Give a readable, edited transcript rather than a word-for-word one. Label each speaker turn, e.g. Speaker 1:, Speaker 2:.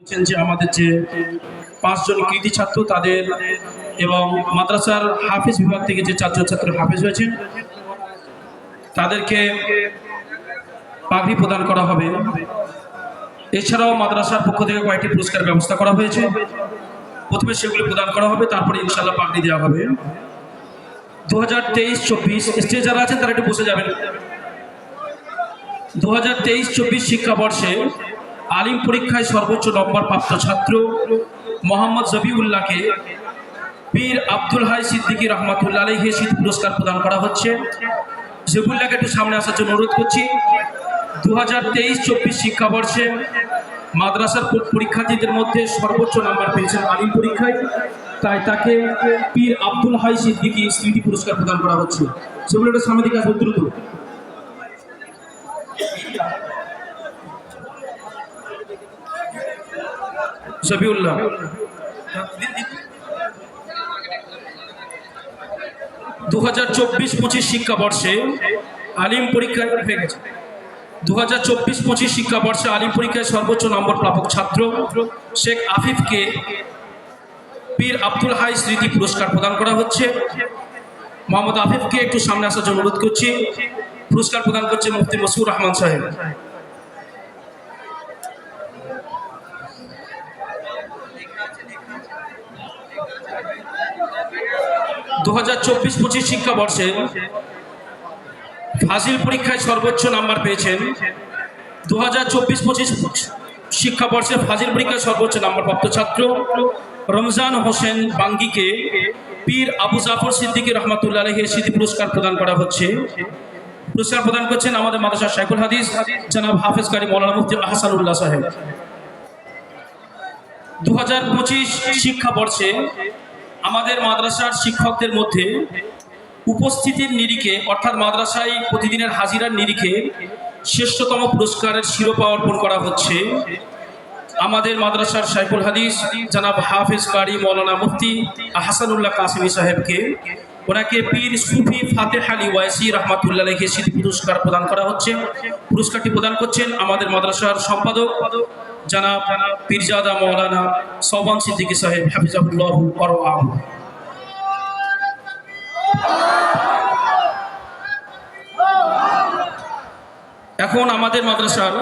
Speaker 1: যে আমাদের যে 5 জন কৃতি ছাত্র তাদের এবং মাদ্রাসার হাফেজ বিভাগ থেকে যে 4 জন ছাত্র হাফেজ হয়েছেন তাদেরকে পাগড়ি প্রদান করা হবে। এছাড়াও মাদ্রাসার পক্ষ থেকে কয়েকটি পুরস্কার ব্যবস্থা করা হয়েছে। প্রথমে সেগুলি প্রদান করা হবে, তারপরে ইনশাআল্লাহ পাগড়ি দেওয়া হবে। 2023-24 স্টেজ যারা আছেন তারা একটু বসে যাবেন। 2023-24 শিক্ষাবর্ষে আলিম পরীক্ষায় সর্বোচ্চ নম্বর প্রাপ্ত ছাত্র মোহাম্মদ জবিউল্লাহকে পীর আব্দুল হাই সিদ্দিকী রহমাতুল্লাহ আলাইহি শীত পুরস্কার প্রদান করা হচ্ছে। জবিউল্লাহকে একটু সামনে আসার জন্য অনুরোধ করছি। 2023-24 শিক্ষাবর্ষে মাদ্রাসার পরীক্ষার্থীদের মধ্যে সর্বোচ্চ নাম্বার পেয়েছেন আলিম পরীক্ষায়, তাই তাকে পীর আব্দুল হাই সিদ্দিকী স্মৃতি পুরস্কার প্রদান করা হচ্ছে। জবিউল্লাহর সামনে দিকে আসবে দ্রুত। জবিউল্লাহ 2024-25 শিক্ষাবর্ষে আলিম পরীক্ষায় হয়ে গেছে। 2024-25 শিক্ষাবর্ষে আলিম পরীক্ষায় সর্বোচ্চ নম্বর প্রাপক ছাত্র শেখ আফিফকে পীর আব্দুল হাই স্মৃতি পুরস্কার প্রদান করা হচ্ছে। মোহাম্মদ আফিফকে একটু সামনে আসার জন্য অনুরোধ করছি। পুরস্কার প্রদান করছে মুফতি মসুর রহমান সাহেব। 2024-25 শিক্ষাবর্ষে ফাজিল পরীক্ষায় সর্বোচ্চ নাম্বার পেয়েছেন। 2024-25 শিক্ষাবর্ষে ফাজিল পরীক্ষায় সর্বোচ্চ নাম্বার প্রাপ্ত ছাত্র রমজান হোসেন বাঙ্গিকে পীর আবু জাফর সিদ্দিকী রহমাতুল্লাহ আলাইহি স্মৃতি পুরস্কার প্রদান করা হচ্ছে। পুরস্কার প্রদান করছেন আমাদের মাদ্রাসার শাইখুল হাদিস জনাব হাফেজ কারি মাওলানা মুফতি আহসানুল্লাহ সাহেব। 2025 শিক্ষাবর্ষে আমাদের মাদ্রাসার শিক্ষকদের মধ্যে উপস্থিতির নিরিখে অর্থাৎ মাদ্রাসায় প্রতিদিনের হাজিরার নিরিখে শ্রেষ্ঠতম পুরস্কারের শিরোপা অর্পণ করা হচ্ছে আমাদের মাদ্রাসার শাইখুল হাদিস জনাব হাফেজ কারি মাওলানা মুফতি আহসানুল্লাহ কাসিমি সাহেবকে। ওনাকে পীর সুফি ফাতেহ আলী ওয়াইসি রহমাতুল্লাহ আলাইহি স্মৃতি পুরস্কার প্রদান করা হচ্ছে। পুরস্কারটি প্রদান করছেন আমাদের মাদ্রাসার সম্পাদক জনাব পীরজাদা মাওলানা সোবান সিদ্দিকী সাহেব হাফিজাহুল্লাহ ওয়া রাআহু। এখন আমাদের মাদ্রাসার